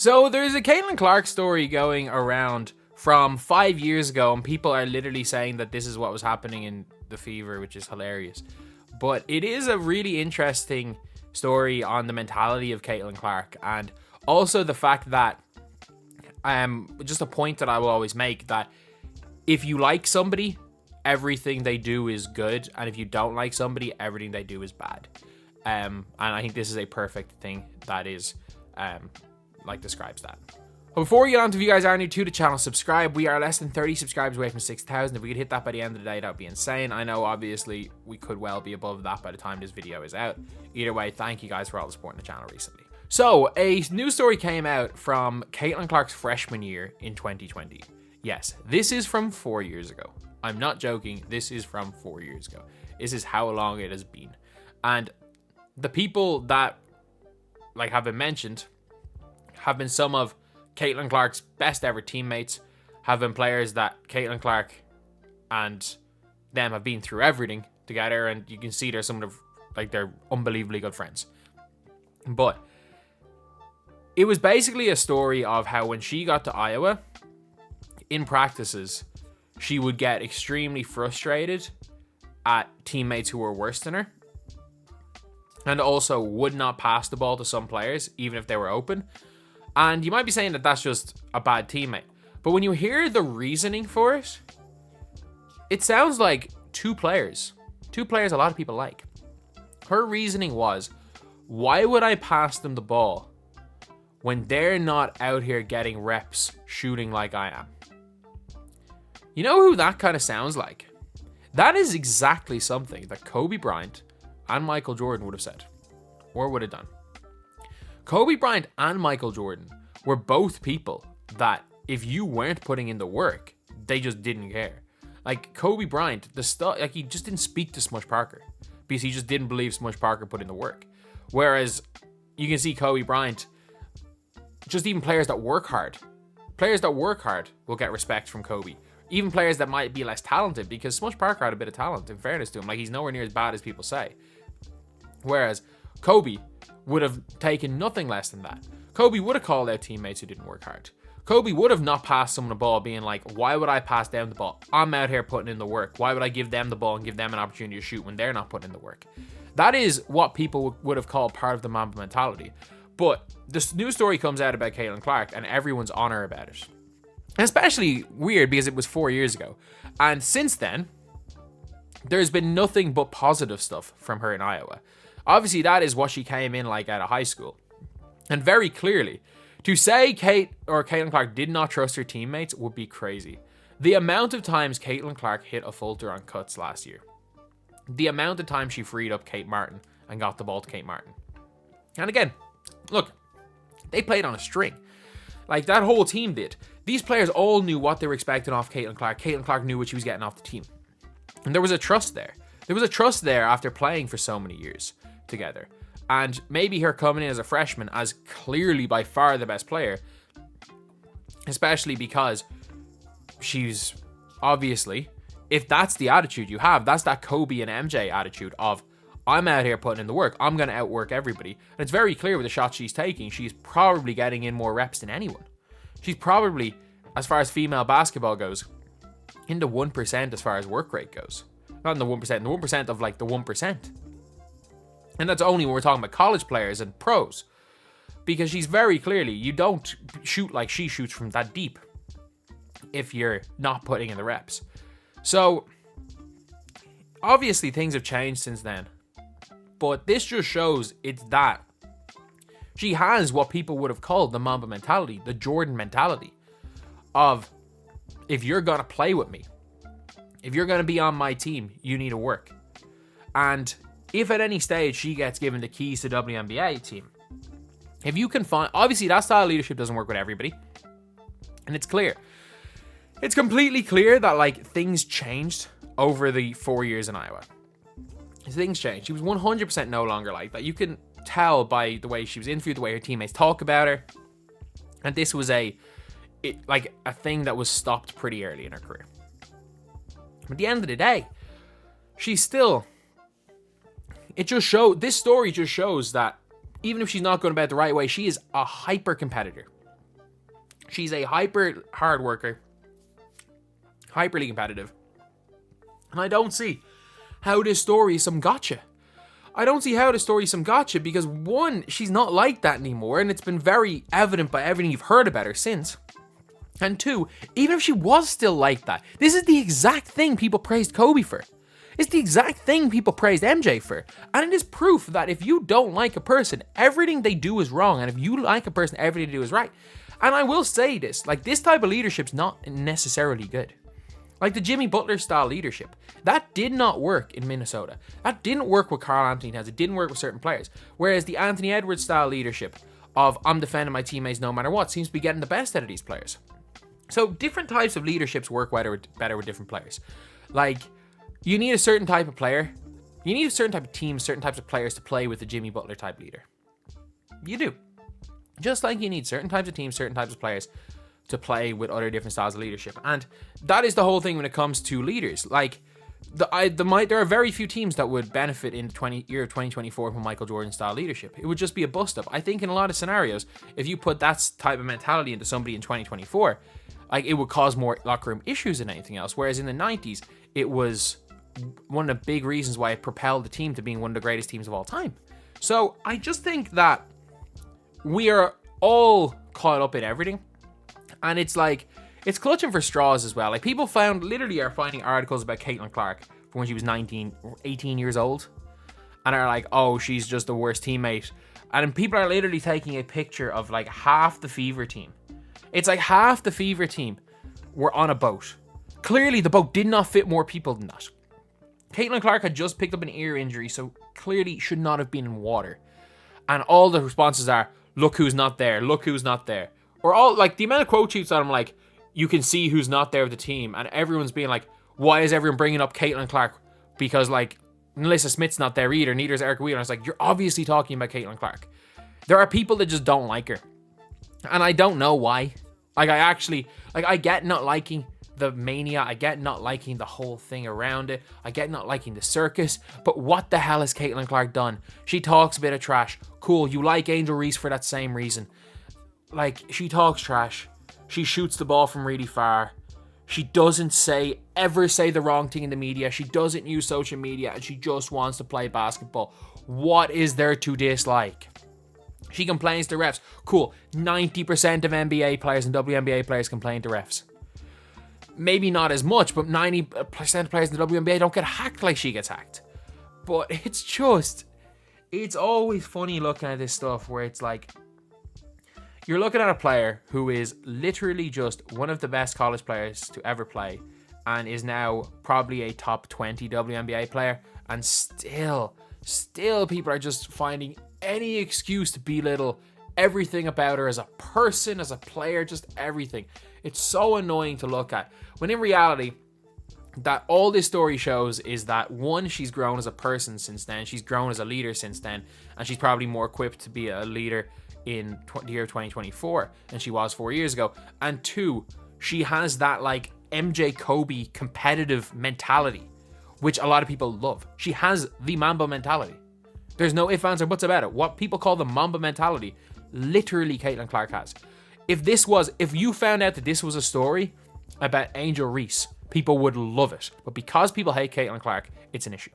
So there's a Caitlin Clark story going around from 5 years ago, and people are literally saying that this is what was happening in the Fever, which is hilarious. But it is a really interesting story on the mentality of Caitlin Clark, and also the fact that, just a point that I will always make, that if you like somebody, everything they do is good, and if you don't like somebody, everything they do is bad. And I think this is a perfect thing that is, describes that. But before we get on to, if you guys are new to the channel, subscribe. We are less than 30 subscribers away from 6,000. If we could hit that by the end of the day, that would be insane. I know, obviously, we could well be above that by the time this video is out. Either way, thank you guys for all the support on the channel recently. So, a news story came out from Caitlin Clark's freshman year in 2020. Yes, this is from 4 years ago. I'm not joking. This is from 4 years ago. This is how long it has been. And the people that have been mentioned have been some of Caitlin Clark's best ever teammates, have been players that Caitlin Clark and them have been through everything together, and you can see they're some of they're unbelievably good friends. But it was basically a story of how when she got to Iowa, in practices, she would get extremely frustrated at teammates who were worse than her, and also would not pass the ball to some players, even if they were open. And you might be saying that that's just a bad teammate. But when you hear the reasoning for it, it sounds like two players a lot of people like. Her reasoning was, why would I pass them the ball when they're not out here getting reps shooting like I am? You know who that kind of sounds like? That is exactly something that Kobe Bryant and Michael Jordan would have said, or would have done. Kobe Bryant and Michael Jordan were both people that if you weren't putting in the work, they just didn't care. Like Kobe Bryant, he just didn't speak to Smush Parker because he just didn't believe Smush Parker put in the work. Whereas you can see Kobe Bryant, just even players that work hard will get respect from Kobe. Even players that might be less talented, because Smush Parker had a bit of talent, in fairness to him. He's nowhere near as bad as people say. Whereas Kobe would have taken nothing less than that. Kobe would have called out teammates who didn't work hard. Kobe would have not passed someone the ball being like, why would I pass them the ball? I'm out here putting in the work. Why would I give them the ball and give them an opportunity to shoot when they're not putting in the work? That is what people would have called part of the Mamba mentality. But this news story comes out about Caitlin Clark and everyone's on her about it. And especially weird because it was 4 years ago. And since then, there's been nothing but positive stuff from her in Iowa. Obviously, that is what she came in like out of high school. And very clearly, to say Caitlin Clark did not trust her teammates would be crazy. The amount of times Caitlin Clark hit a falter on cuts last year. The amount of times she freed up Kate Martin and got the ball to Kate Martin. And again, look, they played on a string. That whole team did. These players all knew what they were expecting off Caitlin Clark. Caitlin Clark knew what she was getting off the team. And there was a trust there. There was a trust there after playing for so many years together. And maybe her coming in as a freshman as clearly by far the best player, especially because she's obviously, if that's the attitude you have, that's that Kobe and MJ attitude of, I'm out here putting in the work. I'm going to outwork everybody. And it's very clear with the shots she's taking, she's probably getting in more reps than anyone. She's probably, as far as female basketball goes, in the 1% as far as work rate goes. Not in the 1%, in the 1% of the 1%. And that's only when we're talking about college players and pros. Because she's very clearly, you don't shoot like she shoots from that deep if you're not putting in the reps. So, obviously things have changed since then. But this just shows it's that. She has what people would have called the Mamba mentality, the Jordan mentality. Of, if you're going to play with me, if you're going to be on my team, you need to work. And if at any stage she gets given the keys to the WNBA team, if you can find, obviously that style of leadership doesn't work with everybody. And it's clear. It's completely clear that things changed over the 4 years in Iowa. Things changed. She was 100% no longer like that. You can tell by the way she was interviewed, the way her teammates talk about her. And this was a thing that was stopped pretty early in her career. But at the end of the day, she's still, this story just shows that even if she's not going about it the right way, she is a hyper competitor. She's a hyper hard worker, hyperly competitive. And I don't see how this story is some gotcha. I don't see how the story is some gotcha because, one, she's not like that anymore, and it's been very evident by everything you've heard about her since. And two, even if she was still like that, this is the exact thing people praised Kobe for. It's the exact thing people praised MJ for. And it is proof that if you don't like a person, everything they do is wrong. And if you like a person, everything they do is right. And I will say this, like, this type of leadership's not necessarily good. Like the Jimmy Butler style leadership, that did not work in Minnesota. That didn't work with Karl Anthony Towns. It didn't work with certain players. Whereas the Anthony Edwards style leadership of I'm defending my teammates no matter what seems to be getting the best out of these players. So different types of leaderships work better with different players. Like, you need a certain type of player. You need a certain type of team, certain types of players to play with the Jimmy Butler type leader. You do. Just like you need certain types of teams, certain types of players to play with other different styles of leadership. And that is the whole thing when it comes to leaders. Like, there are very few teams that would benefit in the year of 2024 from Michael Jordan style leadership. It would just be a bust up. I think in a lot of scenarios, if you put that type of mentality into somebody in 2024, like, it would cause more locker room issues than anything else. Whereas in the 90s, it was one of the big reasons why it propelled the team to being one of the greatest teams of all time. So I just think that we are all caught up in everything. And it's like, it's clutching for straws as well. Like, people are finding articles about Caitlin Clark from when she was 19 or 18 years old. And are like, oh, she's just the worst teammate. And people are literally taking a picture of like half the Fever team. It's like half the Fever team were on a boat. Clearly, the boat did not fit more people than that. Caitlin Clark had just picked up an ear injury, so clearly should not have been in water. And all the responses are, look who's not there, look who's not there. Or all, like, the amount of quote sheets on them, like, you can see who's not there with the team, and everyone's being like, why is everyone bringing up Caitlin Clark? Because, like, Melissa Smith's not there either, neither is Erica Wheeler. And it's like, you're obviously talking about Caitlin Clark. There are people that just don't like her. And I don't know why. Like, I get not liking the mania, I get not liking the whole thing around it, I get not liking the circus, but what the hell has Caitlin Clark done? She talks a bit of trash. Cool, you like Angel Reese for that same reason. Like, she talks trash. She shoots the ball from really far. She doesn't ever say the wrong thing in the media. She doesn't use social media, and she just wants to play basketball. What is there to dislike? She complains to refs. Cool. 90% of NBA players and WNBA players complain to refs. Maybe not as much, but 90% of players in the WNBA don't get hacked like she gets hacked. But it's always funny looking at this stuff where it's like, you're looking at a player who is literally just one of the best college players to ever play and is now probably a top 20 WNBA player, and still people are just finding any excuse to belittle everything about her as a person, as a player, just everything. It's so annoying to look at, when in reality, that all this story shows is that, one, she's grown as a person since then, she's grown as a leader since then, and she's probably more equipped to be a leader in the year of 2024 than she was 4 years ago. And two, she has that like MJ Kobe competitive mentality, which a lot of people love. She has the Mamba mentality. There's no ifs, ands, or buts about it. What people call the Mamba mentality, literally Caitlin Clark has. If you found out that this was a story about Angel Reese, people would love it. But because people hate Caitlin Clark, it's an issue.